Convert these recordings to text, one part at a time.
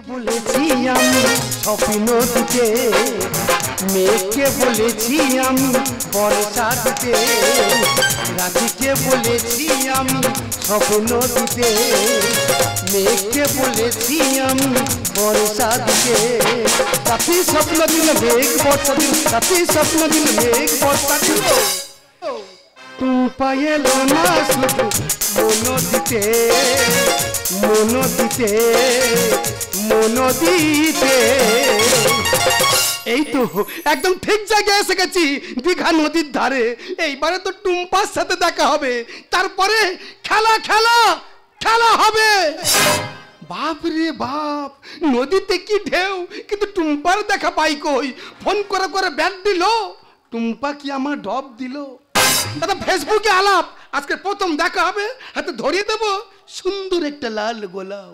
বলেছি আমি স্বপ্ন দিতে, মেয়েকে বলেছি আমি বর্ষা দিতে, রাধিকে বলেছি আমি স্বপ্ন দিতে, মেয়েকে বলেছি আমি বর্ষা দিতে। রাতি স্বপ্ন দিল মেঘ বর্ষা দিল, রাতি স্বপ্ন দিল মেঘ বর্ষা দিল। টুম্পা এলো না শুধু মনো দিতে, মনো দিতে, মনো দিতে। এই তো একদম ঠিক জায়গায় এসে গেছি, দীঘা নদীর ধারে। এইবারে তো টুম্পার সাথে দেখা হবে, তারপরে খেলা খেলা খেলা হবে। বাপ রে বাপ, নদীতে কি ঢেউ, কিন্তু টুম্পার দেখা পাই কই। ফোন করে করে ব্যাগ দিল, টুম্পা কি আমার ডব দিল। দাদা ফেসবুকে আলাপ, আজকে প্রথম দেখা হবে, হাতে ধরিয়ে দেব সুন্দর একটা লাল গোলাপ।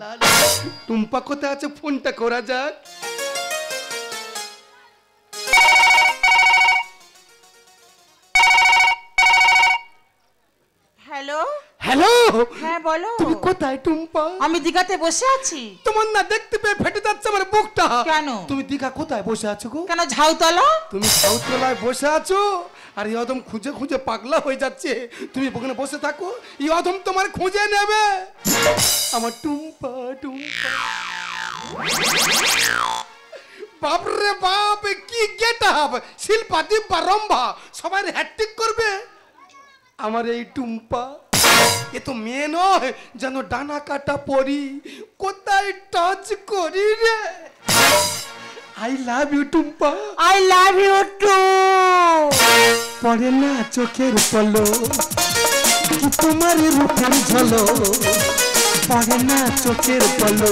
টুম্পা কোথায় আছে, ফোনটা করা যাক। হ্যালো হ্যালো, হ্যাঁ বলো। তুমি কোথায় টুম্পা? আমি দীঘাতে বসে আছি। তোমার না দেখতে পেয়ে ফেটে যাচ্ছে আমার বুকটা। কেন? তুমি দীঘা কোথায় বসে আছো গো? কেন ঝাউতলা? তুমি ঝাউতলায় বসে আছো, আর এই অদম খুঁজে খুঁজে পাগলা হয়ে যাচ্ছে। তুমি ওখানে বসে থাকো, এই অদম তোমার খুঁজে নেবে। আমার টুম্পা টুম্পা। বাপরে বাপ, কি গেটআপ! শিল্পা দিব্যা রম্ভা সবাই হ্যাট্রিক করবে। আমার এই টুম্পা এ তো মেয়ে নয়, যেন ডানা কাটা পরি। কোথায় টাচ করি রে। I love you Tumpa. I love you too. পড়ে না চোখের পলো কি তোমার রূপের ঝলো, পড়ে না চোখের পলো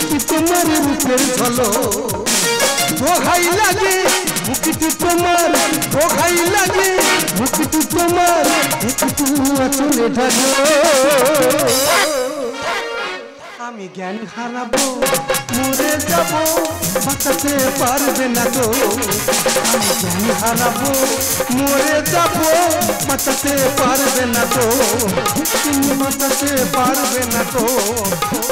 কি তোমার রূপের ঝলো। দোহাই লাগে মুকুটি তোমার, দোহাই লাগে মুকুটি তোমার, একটু চলে ঢালো। আমি জ্ঞান হারাবো, মরে যাবো, বাঁচাতে পারবে না তো। আমি জ্ঞান হারাবো, মরে যাবো, বাঁচাতে পারবে না তো। তুমি বাঁচাতে পারবে না তো,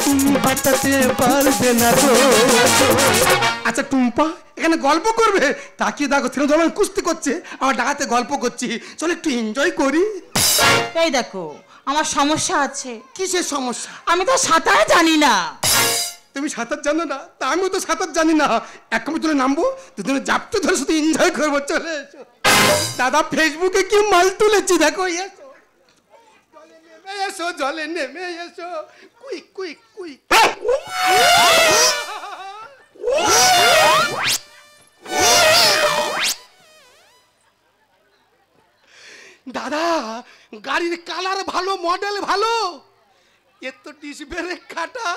তুমি বাঁচাতে পারবে না তো। আচ্ছা টুম্পা এখানে গল্প করবে? তাকিয়ে দেখো, তৃণধর্ম কুস্তি করছে, আমার ডাকাতে গল্প করছি, চলো একটু এনজয় করি। এই দেখো, আমার সমস্যা আছে। কিসের সমস্যা? আমি তো সাঁতার জানি না। তুমি সাঁতার জানো না? তা আমিও তো সাঁতার জানি না। এক কমে তুলে নামবো, দুজনে জাপতে ধরে শুধু এনজয় করবো। চলে এসো দাদা, ফেসবুকে কি মাল তুলেছি দেখো। এসো জলে নেমে এসো, জলে নেমে এসো, কুইক কুইক কুইক। দাদা গাড়ির কালার ভালো, মডেল ভালো, এর তো ডিস ব্রেক কাটা।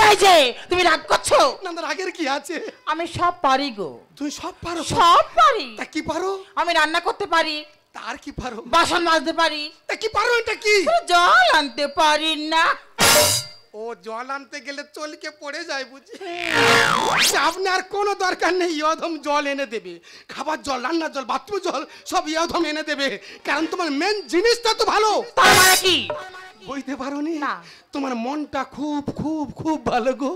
এই যে তুমি রাগ করছো? না না, রাগের কি আছে? আমি সব পারি গো। তুমি সব পারো? সব পারি। তা কি পারো? আমি রান্না করতে পারি। তার কি পারো? বাসন মাজতে পারি। তা কি পারো? এটা কি? জল আনতে পারি না। ও জল আনতে গেলে চলকে পড়ে যায় বুঝি। আপনি আর কোনো দরকার নেই, ইয়ধম জল এনে দেবে। খাবার জল, রান্নার জল, বাথরুম জল সব ইয়ধম এনে দেবে, কারণ তোমার মেন জিনিসটা তো ভালো। তার মানে কি? বইতে পারো না। তোমার মনটা খুব খুব খুব ভালো গো।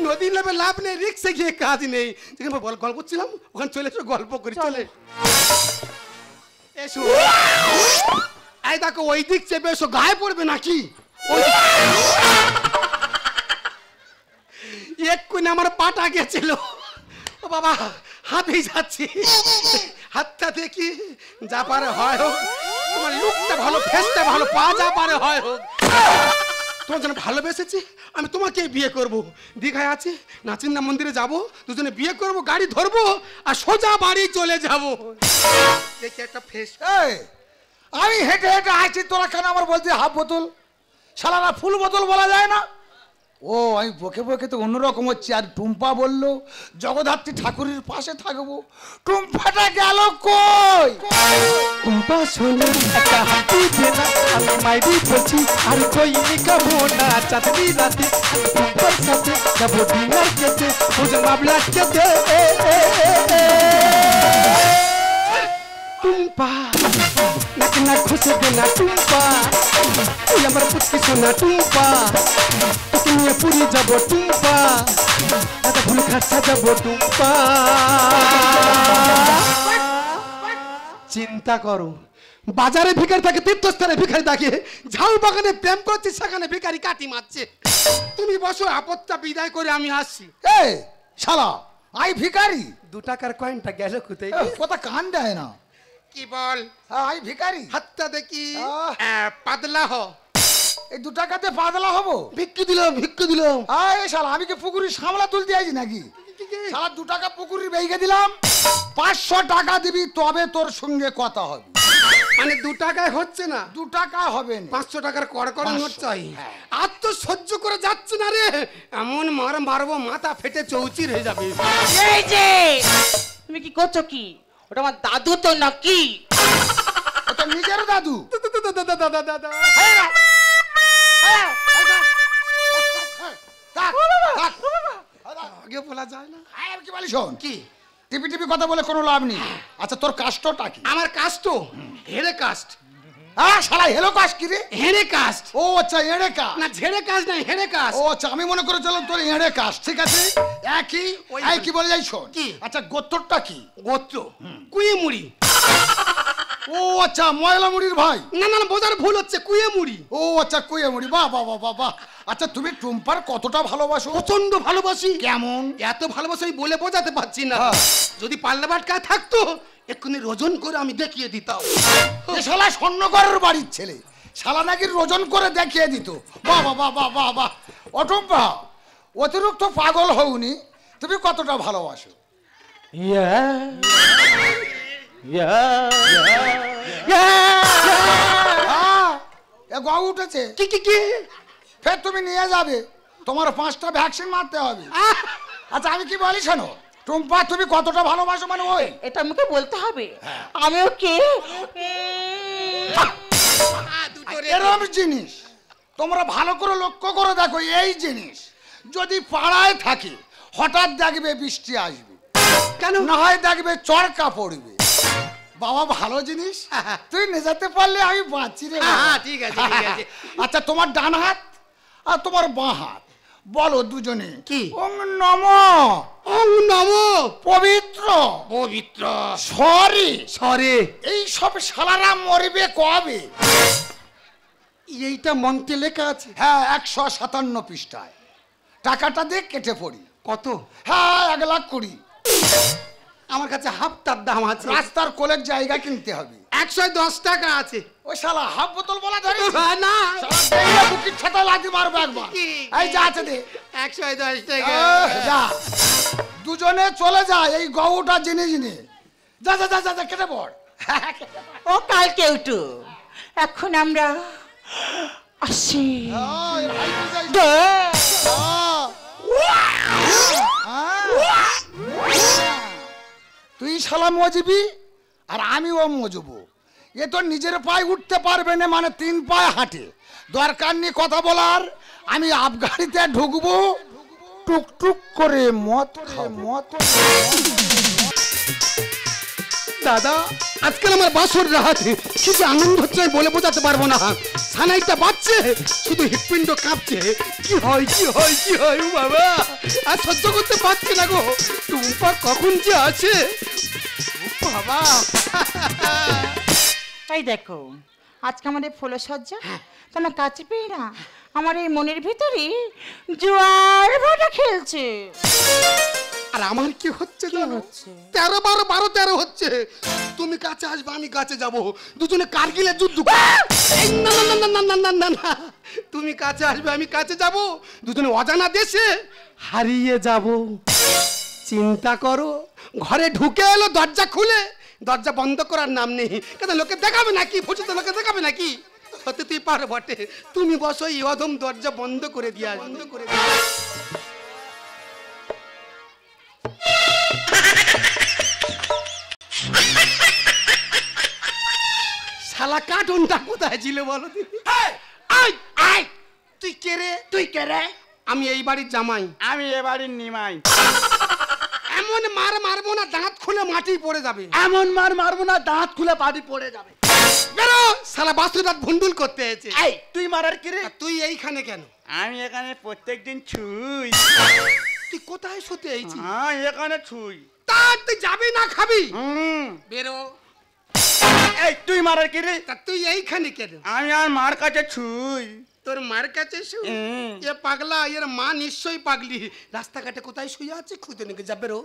নদী নেবে লাভ নেই, রিক্সে গিয়ে কাজ নেই। যেখানে গল্প করছিলাম ওখানে চলে এসো, গল্প করি। চলে এসো। এই দেখো, ওই দিক চেপে এসো, গায়ে পড়বে নাকি? এক্ষুনি আমার পাটা গেছিল, ও বাবা হাতেই যাচ্ছি। হাতটা দেখি, যা পারে হয় হোক। তোমার লুকটা ভালো, ফেসটা ভালো, পা যা পারে হয় হোক। তোমার জন্য ভালোবেসেছি, আমি তোমাকে বিয়ে করব। দীঘায় আছে নাচিন্দা মন্দিরে যাব, দুজনে বিয়ে করব, গাড়ি ধরবো আর সোজা বাড়ি চলে যাব। দেখি একটা ফেস। আমি হেঁটে হেঁটে আছি, তোরা কেন আমার বলতে হাফ বোতল? শালারা ফুল বোতল বলা যায় না? ও আমি বকে বকে তো অন্যরকম হচ্ছে। আর টুম্পা বললো জগদ্ধাত্রী ঠাকুরের পাশে থাকবো, টুম্পাটা গেল কই? টুম্পা শোনো একটা হাতি দেনা, আমি মাইরি বলছি আর কই নিকাবো না। চাঁদনি রাতে টুম্পার সাথে যাবো ডিনার খেতে, বুঝে মামলা খেতে। টুম্পা নাক না ঘষে দে না টুম্পা তুই আমার পুচকি সোনা টুম্পা তোকে নিয়ে পুরী যাব টুম্পা দাদা ভুল খাচ্ছা যাব টুম্পা চিন্তা করো বাজারে ভিখারি থাকে তীর্থস্থানে ভিখারি থাকে ঝাউ বাগানে প্রেম করছে সেখানে ভিখারি কাটি মারছে তুমি বসো আপত্তা বিদায় করে আমি আসছি এই শালা আই ভিখারি 2 টাকার কয়েনটা গেল কোথায় কথা কান দেয় না কি বল আই ভিখারি হাতটা দেখি আহ। পাতলা হ এই 2 টাকাতে পাগলা হবো ভিক্ষু দিলাম আয় শালা আমি কি পুকুরি সামলা তুলতে আইছি নাকি শালা 2 টাকা পুকুরি বেইগে দিলাম 500 টাকা দিবি তবে তোর সঙ্গে কথা হবে মানে 2 টাকায় হচ্ছে না 2 টাকা হবে না 500 টাকার কড়কড় নোট 500, চাই হ্যাঁ। আর তো সহ্য করে যাচ্ছে না রে এমন মারবো মাথা ফেটে চৌচির হয়ে যাবে এই যে তুমি কি করছো কি ওটা আমার দাদু তো নাকি ও তো নিজের দাদু দাদা আগে বলা যায় না আমি কি বলি শোন কি টিপি টিপি কথা বলে কোনো লাভ নেই আচ্ছা তোর কাস্টটা কি আমার কাস্ট হেরে কাস্ট শালা হেলো কাস্ট কি রে হেরে কাস্ট ও আচ্ছা এড়ে কাস্ট না ঝেড়ে কাস্ট না হেরে কাস্ট ও আচ্ছা আমি মনে করেছিলাম তোর এড়ে কাস্ট ঠিক আছে একই ওই এই কি বলে যাই শোন কি? আচ্ছা গোত্রটা কি গোত্র কুয়ে মুড়ি ও আচ্ছা ময়লা মুড়ির ভাই না না না বোঝার ভুল হচ্ছে কুয়ে মুড়ি ও আচ্ছা কুয়ে মুড়ি বাহ বাহ বাহ বাহ বাহ আচ্ছা তুমি টুম্পার কতটা ভালোবাসো প্রচন্ড ভালোবাসি কেমন এত ভালোবাসি আমি বলে বোঝাতে পারছি না হ্যাঁ। যদি পাল্লা বাটকা থাকতো এক্ষুনি রোজন করে আমি দেখিয়ে দিতাম এ শালা স্বর্ণকরের বাড়ির ছেলে শালা নাকি রোজন করে দেখিয়ে দিত বাহ বাহ বাহ বাহ বাহ বাহ অটুম্পা অতিরিক্ত পাগল হওনি তুমি কতটা ভালোবাসো এ গা উঠেছে কি কি কি ফের তুমি নিয়ে যাবে তোমার 5টা ভ্যাকসিন মারতে হবে আচ্ছা আমি কি বলি শোনো টুম্পা তুমি কতটা ভালোবাসো মানে ওই এটা আমাকে বলতে হবে আমি ওকে এরম জিনিস তোমরা ভালো করে লক্ষ্য করে দেখো এই জিনিস যদি পাড়ায় থাকে হঠাৎ দেখবে বৃষ্টি আসবে কেন না হয় দেখবে চরকা পড়বে বাবা ভালো জিনিস তুই নেজাতে পারলে আমি বাঁচি রে বাবা। হ্যাঁ, ঠিক আছে, ঠিক আছে। আচ্ছা তোমার ডান হাত আর তোমার বাঁ হাত বলো দুজনে কি? ওং নম ওং নমো পবিত্র পবিত্র সরি সরে এই সব শালারা মরবে কবে এইটা মন্ত্রে লেখা আছে হ্যাঁ 157 পৃষ্ঠায় টাকাটা দিয়ে কেটে পড়ি কত হ্যাঁ 1,20,000 আমার কাছে হাফটার দাম আছে রাস্তার কোলের জায়গা কিনতে হবে 110 টাকা আছে ওই শালা হাফ বোতল বলা ধরে না বুকির ছাতা লাথি মারবো একবার কি? এই যা আছে দে 110 টাকা যা দুজনে চলে যায় এই গউটা জেনে জেনে যা যা যা যা কেটে পড় ও কালকে উঠু এখন আমরা আসি তুই শালা মজবি আর আমিও মজবো এ তো নিজের পায়ে উঠতে পারবে না মানে 3 পায়ে হাঁটে দরকার নেই কথা বলার আমি আফগানিতে ঢুকবো টুকটুক করে মত দাদা আজকাল আমার বাসর রাত কি যে আনন্দ হচ্ছে আমি বলে বোঝাতে পারবো না সানাইটা বাজছে শুধু হৃৎপিণ্ড কাঁপছে কি হয় ও বাবা আর সহ্য করতে পারছি না গো টুম্পা কখন যে আছে ও বাবা এই দেখো আজকে আমাদের ফুলসজ্জা তোমার কাছে পেয়ে না আমার এই মনের ভিতরে জোয়ার ভাটা খেলছে আর আমার কি হচ্ছে কি জানো হচ্ছে? 13 12 12 13 হচ্ছে তুমি কাছে আসবে আমি কাছে যাব দুজনে কারগিলে যুদ্ধ করব। এই না না না না না না না না তুমি কাছে আসবে আমি কাছে যাব দুজনে অজানা দেশে হারিয়ে যাব চিন্তা করো ঘরে ঢুকে এলো দরজা খুলে দরজা বন্ধ করার নাম নেই কেন লোকে দেখাবে নাকি ফুটে লোকে দেখাবে নাকি হতে তুই পারো বটে তুমি বসো এই অধম দরজা বন্ধ করে দিয়ে আস বন্ধ করে দিয়ে আস। শালা কার্টুনটা কোথায় ছিল বলো দিদি আই আই তুই কে রে তুই কে রে? আমি এই বাড়ির জামাই আমি এ বাড়ির নিমাই। এমন মার মারবো না দাঁত খুলে মাটি পড়ে যাবে। এমন মার মারবো না দাঁত খুলে পাটি পড়ে যাবে। বেরো শালা বাসুর রাত ভুন্ডুল করতে এসেছে। এই তুই মারার কি রে? আর তুই এইখানে কেন? আমি এখানে প্রত্যেকদিন ছুই। তুই কোথায় শুতে এইছিস? হ্যাঁ এখানে ছুই। তা তুই যাবি না খাবি? বেরো। এই তুই মারার কি রে? তা তুই এইখানে কেন? আমি আর মার কাছে ছুই। তোর মার কাছে শু? এ পাগলা, এর মা নিশ্চয়ই পাগলি। রাস্তাঘাটে কোথায় শুয়ে আছে খুঁজে নিকে যা, বেরো।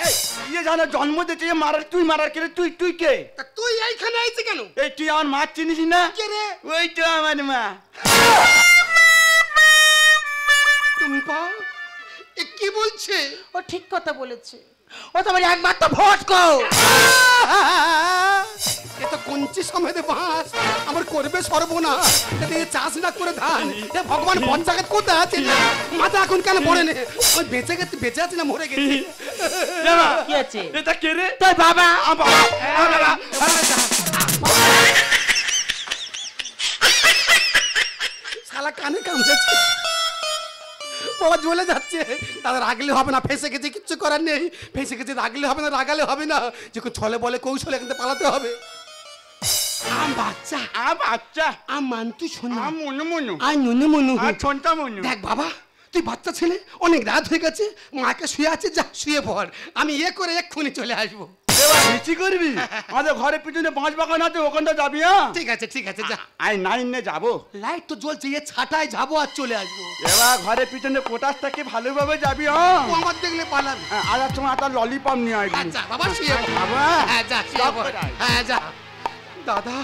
এই ইয়ে জানো জন্ম দিতে মারার, তুই মারার কি রে? তুই তুই কে? তা তুই এইখানে আইছিস কেন? এই তুই আমার মা চিনিস না? কে রে? ওই তো আমার মা। টুম্পা এ কি বলছে? ও ঠিক কথা বলেছে, ও তো আমার একমাত্র ভটকো। এ তো কঞ্চি সমেতে বাঁশ, আমার করবে সর্বনাশ। এতে এ চাষ না করে ধান। এ ভগবান পঞ্চায়েত কোথায় আছে? মাথা এখন কেন পড়ে নে? ওই বেঁচে গেছে, বেঁচে আছে না মরে গেছে? কি আছে? এটা কে রে? তোর বাবা। শালা কানে কামড়েছে, বাবা জ্বলে যাচ্ছে। দাদা রাগলে হবে না, ফেসে গেছে, কিচ্ছু করার নেই। ফেসে গেছে, রাগলে হবে না, রাগালে হবে না। যখন ছলে বলে কৌশলে এখান থেকে পালাতে হবে। আম বাচ্চা, বাচ্চা, আম মান্তু শোনা, মনু মনু, আই নুনু মনু। আর ছোনটা মনু। দেখ বাবা, তুই বাচ্চা ছেলে, অনেক রাত হয়ে গেছে, মাকে শুয়ে আছে, যা শুয়ে পড়। আমি এ করে এক্ষুনি চলে আসবো। এবার নিচি করবি? আমাদের ঘরের পিছনে বাঁশ বাগান আছে, ওখানটা যাবি? হ্যাঁ ঠিক আছে, ঠিক আছে, যা। আই নাইনে যাবো। লাইট তো জ্বলছে, এ ছাটায় যাবো আর চলে আসবো। এবার ঘরের পিছনে কোটাস থেকে ভালোভাবে যাবি। হ্যাঁ ও আমার দেখলে পালাবি। আর এক সময় একটা ললিপপ নিয়ে আসবি। আচ্ছা বাবা, শুয়ে পড়। বাবা হ্যাঁ যা, শুয়ে পড়। হ্যাঁ যা। দাদা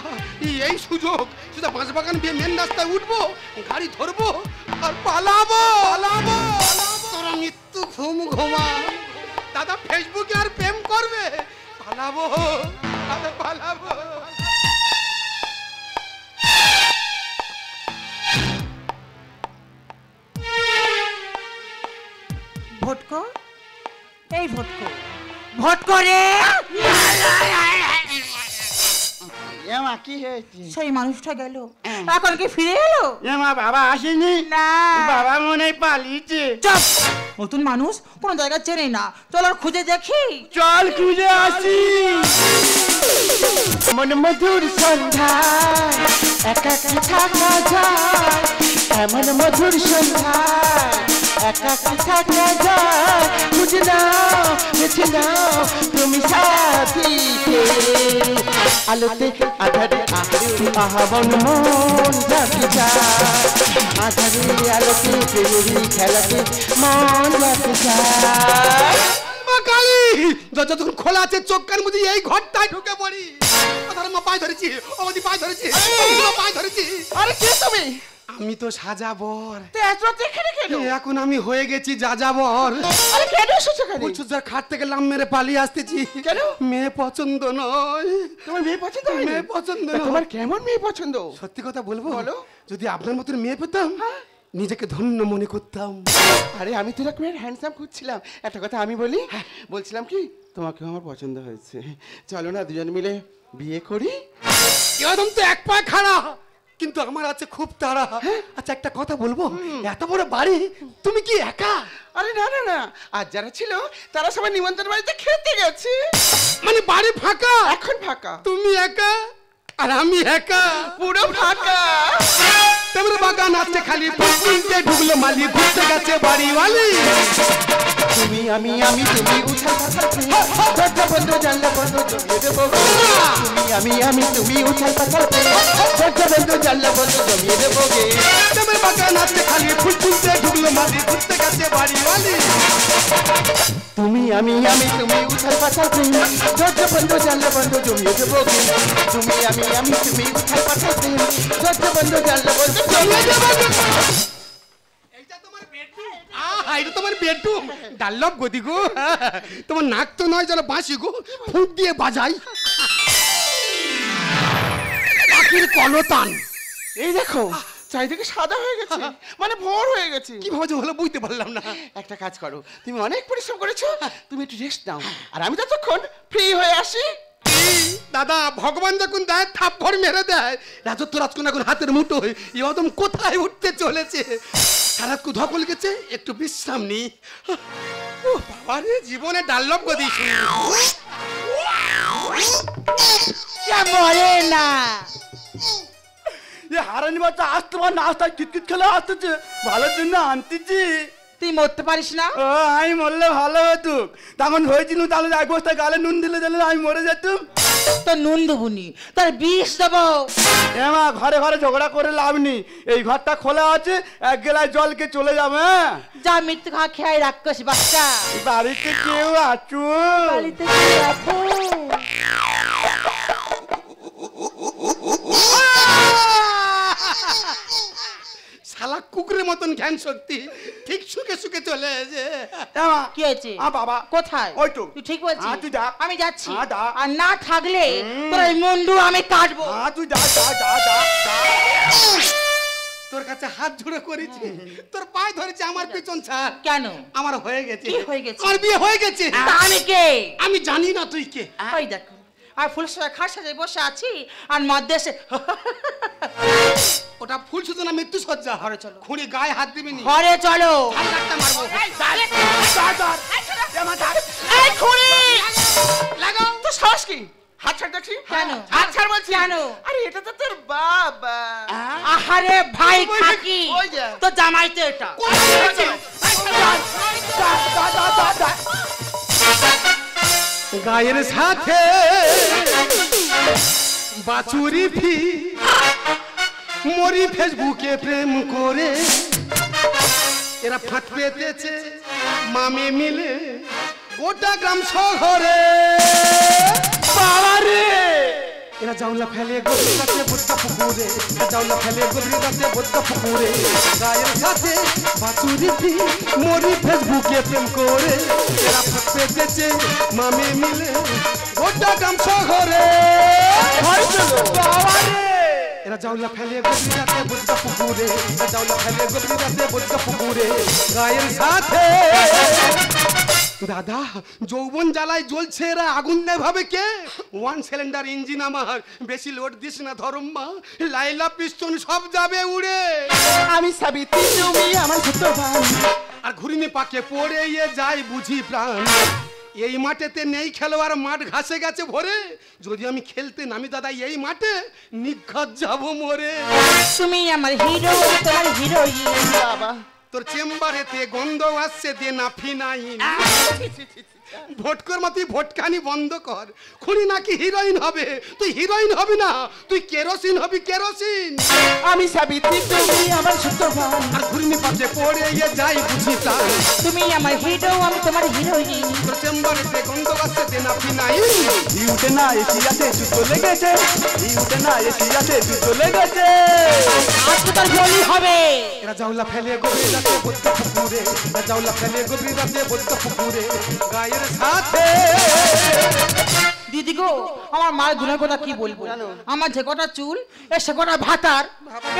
এই সুযোগ, শুধু বাঁশবাগান দিয়ে মেন রাস্তায় উঠবো, গাড়ি ধরবো আর পালাবো। পালাবো, তোরা মৃত্যু ঘুম ঘুমা। দাদা ফেসবুকে আর প্রেম করবে? পালাবো দাদা, পালাবো। ভটকো, এই ভটকো, ভটকো রে। এমা কি হয়েছে? সেই মানুষটা গেল, এখন কি ফিরে এলো? এমা বাবা আসেনি? না, বাবা মনে হয় পালিয়েছে। চুপ। নতুন মানুষ কোনো জায়গা চেনে না, চল আর খুঁজে দেখি। চল খুঁজে আসি। মন মধুর সন্ধ্যা একাকি থাকা যায়, এমন মধুর সন্ধ্যা একাকি থাকা যায়। খুঁজে নাও, বেছে নাও তুমি সাথীকে, আলোতে আধারে আহাবন মন যাতে যায়, আধারে আলোতে প্রেমেরই খেলাতে মন যাতে যায়। কালী যতক্ষণ খোলা আছে চোখ কান মুদি এই ঘরটায় ঢুকে পড়ি। মা পায়ে ধরেছি, ওদি পায়ে ধরেছি, পায়ে ধরেছি। আরে কে তুমি? আমি তো সাজাবর। তুই এত রাতে এখানে কেন? এখন আমি হয়ে গেছি যাযাবর। আরে কেন এসেছো এখানে? বলছো যা খাট থেকে লাম মেরে পালিয়ে আসতেছি। কেন? মেয়ে পছন্দ নয়। তোমার মেয়ে পছন্দ হয়? মেয়ে পছন্দ তা নয়। তোমার কেমন মেয়ে পছন্দ? সত্যি কথা বলবো? বলো। যদি আপনার মতন মেয়ে পেতাম নিজেকে ধন্য মনে করতাম। আরে আমি তো এরকম হ্যান্ডসাম খুঁজছিলাম। একটা কথা আমি বলি, বলছিলাম কি তোমাকে আমার পছন্দ হয়েছে, চলো না দুজন মিলে বিয়ে করি। এরকম তো এক পায়ে খাড়া, কিন্তু আমার আছে খুব তাড়া। আচ্ছা একটা কথা বলবো, এত বড় বাড়ি তুমি কি একা? আরে না না না, আর যারা ছিল তারা সবাই নিমন্ত্রণ বাড়িতে খেতে গেছে, মানে বাড়ি ফাঁকা, এখন ফাঁকা। তুমি একা আর আমি একা, পুরো ফাঁকা। তোমার বাগান আছে খালি, পুকুরতে ঢুকলো মালি, ঘুরতে গেছে বাড়িওয়ালি। তুমি আমি আমি তুমি উঠাল পাতাল দরজা বন্ধ জানলা বন্ধ জমিয়ে দেবো। তুমি আমি তুমি উঠাল পাতাল দরজা বন্ধ জানলা বন্ধ জমিয়ে দেবো গে। তোমার বাগান আছে খালি, ফুলতে ঢুকলো মালি, ঘুরতে গেছে বাড়িওয়ালি। তুমি আমি তুমি উঠাল পাতাল দরজা বন্ধ জানলা বন্ধ জমিয়ে দেবো গে। তুমি আমি তুমি উঠাল পাতাল দরজা বন্ধ জানলা বন্ধ জমিয়ে দেবো গে। এইটা তোমার বেডরুম? এটা তোমার বেডরুম? ডাল্লভ গদি গো। তোমার নাক তো নয় যেন বাঁশি গো, ফুট দিয়ে বাজাই। পাখির কলতান। এই দেখো চারিদিকে সাদা হয়ে গেছে, মানে ভোর হয়ে গেছে। কিভাবে যে হলো বুঝতে পারলাম না। একটা কাজ করো, তুমি অনেক পরিশ্রম করেছো, তুমি একটু রেস্ট নাও, আর আমি ততক্ষণ ফ্রি হয়ে আসি। দাদা ভগবান যখন দেয় থাপ্পড় মেরে দেয়, রাজত্ব রাজকুন এখন হাতের মুঠোয়, এরকম কোথায় উঠতে চলেছে। সারাতকু ধকল গেছে, একটু বিশ্রাম নি। আরে জীবনে ডাল্লভ গদি মরে না। এ হারানি বাচ্চা আসতে পার না, আসতে কিতকিত খেলে আসতেছে, ভালোর জন্য আনতেছি। তুই মরতে পারিস না? ও আমি মরলে ভালো হতো, তখন হয়েছিল তাহলে এক বস্তা গালে নুন দিলে দিলে আমি মরে যেতুম। তো নুন দেবুনি, তার বিষ দেবো। মা ঘরে ঘরে ঝগড়া করে লাভ নেই, এই ঘরটা খোলা আছে, এক গেলায় জলকে চলে যাবে। যা মৃত্যু খা খেয়ে রাক্ষস বাচ্চা। বাড়িতে কেউ আছো? বাড়িতে কেউ আছে? শালা কুকুরের মতন জ্ঞান শক্তি, ঠিক সুখে সুখে চলে এসে। কি হয়েছে? বাবা কোথায়? ওই তো। তুই ঠিক বলছিস? তুই যা। আমি যাচ্ছি। যা। আর না থাকলে তোর এই মুন্ডু আমি কাটবো। তুই যা যা যা যা। তোর কাছে হাত জোড়ে করেছি, তোর পায়ে ধরেছি, আমার পিছন ছাড়। কেন? আমার হয়ে গেছে। কি হয়ে গেছে? আমার বিয়ে হয়ে গেছে। তা আমি কে? আমি জানি না তুই কে। ওই দেখো, আর ফুল খাট সাজায় বসে আছি, আর মধ্যে এসে ওটা ফুল শুধু না, মৃত্যু সজ্জা। ঘরে চলো। খুঁড়ি গায়ে হাত দিবি নি। ঘরে চলো। একটা মারবো। এই খুঁড়ি লাগাও। তো সাহস কি? হাত ছাড় দেখছি। কেন? হাত ছাড় বলছি। কেন? আরে এটা তো তোর বাবা। আহারে ভাই থাকি, ওই যে। তো জামাই তো এটা। গায়ের সাথে বাছুরি ফি মরি ফেসবুকে প্রেম করে, এরা ফাঁদ পেতেছে মামে মিলে গোটা গ্রাম শহরে। বাবারে এরা জাউলা ফেলে গভীর রাতে বোঝা পুকুরে, জাউলা ফেলে গভীর রাতে বোঝা পুকুরে। গায়ের সাথে বাছুরি ফি মরি ফেসবুকে প্রেম করে, এরা ফাঁদ পেতেছে মামে মিলে গোটা গ্রাম শহরে। বাবারে এরা জাউলা ফেলে গভীর রাতে বোঝা পুকুরে, জাউলা ফেলে গভীর রাতে বোঝা পুকুরে। গায়ের সাথে দাদা যৌবন জ্বালায় জ্বলছে, এরা আগুন নেই ভাবে কে? ওয়ান সিলিন্ডার ইঞ্জিন আমার, বেশি লোড দিস না ধরম্মা, লাইলা পিস্টন সব যাবে উড়ে। আমি সাবিত্রী, তুমি আমার ছোট ভাই। আর ঘুরিনি পাকে পড়ে যায় বুঝি প্রাণ। এই মাঠেতে নেই খেলোয়াড়, মাঠ ঘাসে গেছে ভরে। যদি আমি খেলতে নামি দাদা এই মাঠে, নিঘাত যাব মরে। তুমি আমার হিরো, তোমার হিরোইন। বাবা তোর চেম্বারেতে গন্ধ আসছে, দে না ফিনাইন। ভোটকর মা তুই ভোটকানি বন্ধ কর। খুনি নাকি হিরোইন হবে, তুই হিরোইন হবি না, তুই কেরোসিন হবি কেরোসিন। আমি সাবিত্রী, তুমি আমার ছোট ভাই। আর ঘুরনি পাশে পড়ে যাই বুঝি প্রাণ। তুমি আমার হিরো, আমি তোমার হিরোইন। তোর চেম্বারেতে গন্ধ আসছে, দে না ফিনাইন। ইউটে না এশিয়াতে যুদ্ধ লেগেছে, ইউটে না এশিয়াতে যুদ্ধ লেগেছে। আজকে তোর বলি হবে। এরা জাউলা ফেলে গভীর রাতে বোঝা পুকুরে, এরা জাউলা ফেলে গভীর রাতে বোঝা পুকুরে। গায়ের সাথে দিদি গো, আমার মায়ের গুণের কথা কি বলবো? আমার যে কটা চুল, সে কটা ভাতার,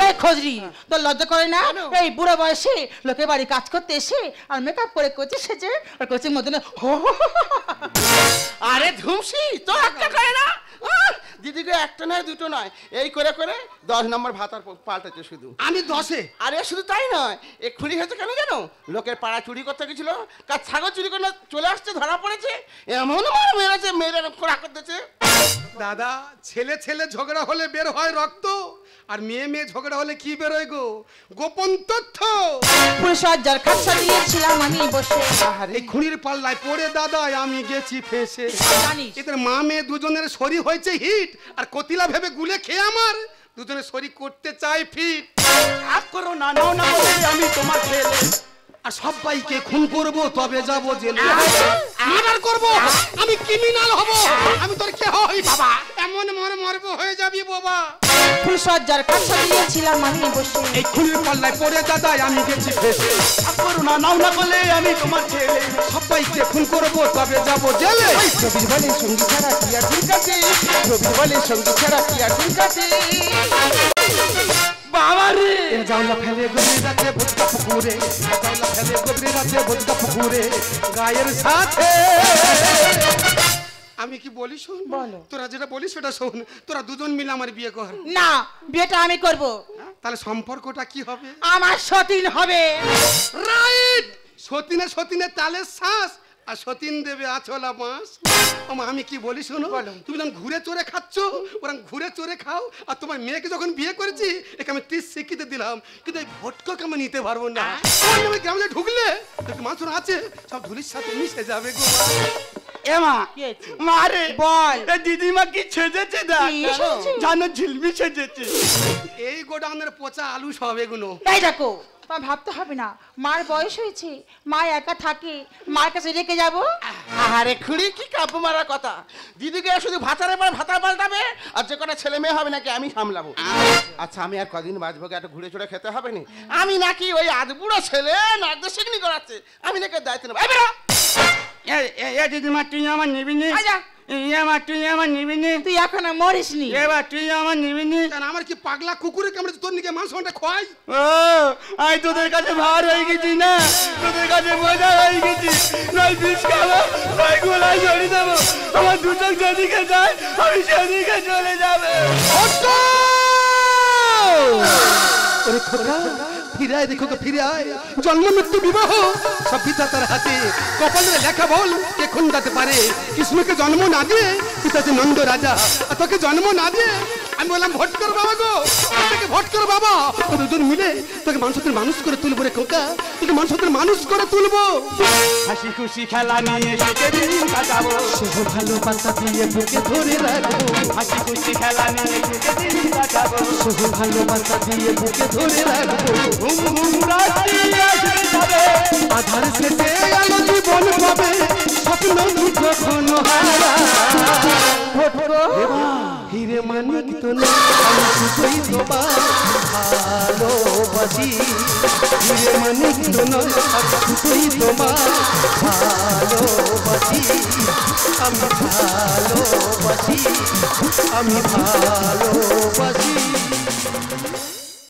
এই খোঁজরি তোর লজ্জা করে না? এই বুড়ো বয়সে লোকের বাড়ি কাজ করতে এসে আর মেকআপ করে কোচি সেজে আর কোচির মধ্যে আরে ধুমসি তো একটা করে না। দিদিকে একটা নয় দুটো নয়, এই করে করে 10 নম্বর ভাতার পাল্টাচ্ছে শুধু। আমি 10-এ। আরে শুধু তাই নয়, এক্ষুনি হয়েছে কেন জানো? লোকের পাড়া চুরি করতে গেছিল, কার ছাগল চুরি করে চলে আসছে, ধরা পড়েছে, এমন মার মেরেছে, মেয়েরা খোঁড়া করতেছে। দাদা ছেলে ছেলে ঝগড়া হলে বের হয় রক্ত, আর মেয়ে মেয়ে ঝগড়া হলে কি বেরোয় গো? গোপন তথ্য। ফুলসজ্জার খাট সাজিয়েছিলাম আমি বসে। এই খুনির পাল্লায় পড়ে দাদা আমি গেছি ফেসে। জানিস এদের মা মেয়ে দুজনের শরীর হয়েছে হিট, আর কতিলা ভেবে গুলে খেয়ে আমার দুজনে শরীর করতে চাই ফিট। আপ করো না, নাও না বলে আমি তোমার ছেলে। আর সবাইকে খুন করব, তবে যাব জেলে। মার্ডার করব, আমি ক্রিমিনাল হব। আমি তোর কে হই বাবা? এমন মরব হয়ে যাবি বাবা। ফুলসজ্জার খাট সাজিয়েছিলাম আমি বসে। এই খুনির পাল্লায় পড়ে দাদা আমি গেছি ফেসে। আপ করো না, নাও না বলে আমি তোমার ছেলে। সবাইকে খুন করব, তবে যাব জেলে। রবি বলে সঙ্গী ছাড়া কি আর ঠিক আছে? রবি বলে সঙ্গী ছাড়া কি আর ঠিক আছে? বাবারে এ জাউলা ফেলে গভীর রাতে বোঝা পুকুরে, জাউলা ফেলে গভীর রাতে বোঝা পুকুরে। গায়ের সাথে আমি কি বলি শোন? বলো। তোরা যেটা বলিস সেটা শোন। তোরা দুজন মিলে আমার বিয়ে কর। না, বিয়েটা আমি করব। তাহলে সম্পর্কটা কি হবে? আমার সতীন হবে। রাইট, সতীনে সতীনে তালের শ্বাস আর সতীন দেবে আছলা মাস। ওমা আমি কি বলি শোনো, তুমি যখন ঘুরে চড়ে খাচ্ছ ওরা ঘুরে চড়ে খাও, আর তোমার মেয়েকে যখন বিয়ে করেছি একে আমি 30 শিখিতে দিলাম, কিন্তু এই ভটকাকে আমি নিতে পারবো না। আমি গ্রামে ঢুকলে একটু মাছ আছে সব ধুলির সাথে মিশে যাবে গো। এমা কি হয়েছে? মারে বল। এই দিদিমা কি ছেজেছে দেখ, কি সেজেছে? জানো ঝিলমি সেজেছে। এই গোডাউনের পচা আলু সব এগুলো। এই দেখো তোমার ভাবতে হবে না, মার বয়স হয়েছে, মা একা থাকে, মার কাছে রেখে যাবো। আরে খুড়ি কি কাব্য মারার কথা, দিদিকে শুধু ভাতার পর ভাতা পাল্টাবে আর যে কটা ছেলে মেয়ে হবে নাকি আমি সামলাবো। আচ্ছা আমি আর কদিন বাঁচবো, একটু ঘুরে চড়ে খেতে হবে না, আমি নাকি ওই আধবুড়ো ছেলে নাচ শিখনি করাচ্ছে, আমি নাকি দায়িত্ব নেবো। এই বেরো। এ দিদিমা তুই আমার নিবি নি? আচ্ছা তুই আমার নিবি নি? তুই এখনো মরিস নি। এবার তুই আমার নিবি নি? কেন আমার কি পাগলা কুকুরে কামড়ে তোর নিকে মাংস ওটা খোয়াই? ও আমি তোদের কাছে ভার হয়ে গেছি না, তোদের কাছে মজা হয়ে গেছি, নয় বিষ খাবো নয় গোলায় জড়ি দেবো, আমার দুচোখ যেদিকে যায় আমি সেদিকে চলে যাবে। ওরে খোকা ফিরে আয়, দেখো ফিরে আয়, জন্ম মৃত্যু বিবাহ সব বিধাতার হাতে, কপালের লেখা বল কে খন্ডাতে পারে। কৃষ্ণকে জন্ম না দিয়ে পিতাছে নন্দ রাজা, আর তোকে জন্ম না দিয়ে আমি বললাম ভোট কর বাবা গো, তোকে ভোট কর বাবা, ও দুজন মিলে তোকে মানুষের মানুষ করে তুলবো রে খোকা, তোকে মানুষের মানুষ করে তুলবো। হাসি খুশি খেলা নিয়ে সেকে দিন কাটাবো, শুভ ভালোবাসা দিয়ে বুকে ধরে রাখবো, হাসি খুশি খেলা নিয়ে সেকে দিন কাটাবো, শুভ ভালোবাসা দিয়ে বুকে ধরে রাখবো। ঘুম ঘুম রাত্রি আসবে যাবে, আধার শেষে আলো জীবন পাবে, স্বপ্ন কখনো হারা। হিরে মানিক তো না আমি শুধুই তোমার ভালোবাসি, হিরে মানিক তো না আমি শুধুই তোমার ভালোবাসি, আমি ভালোবাসি, আমি ভালোবাসি।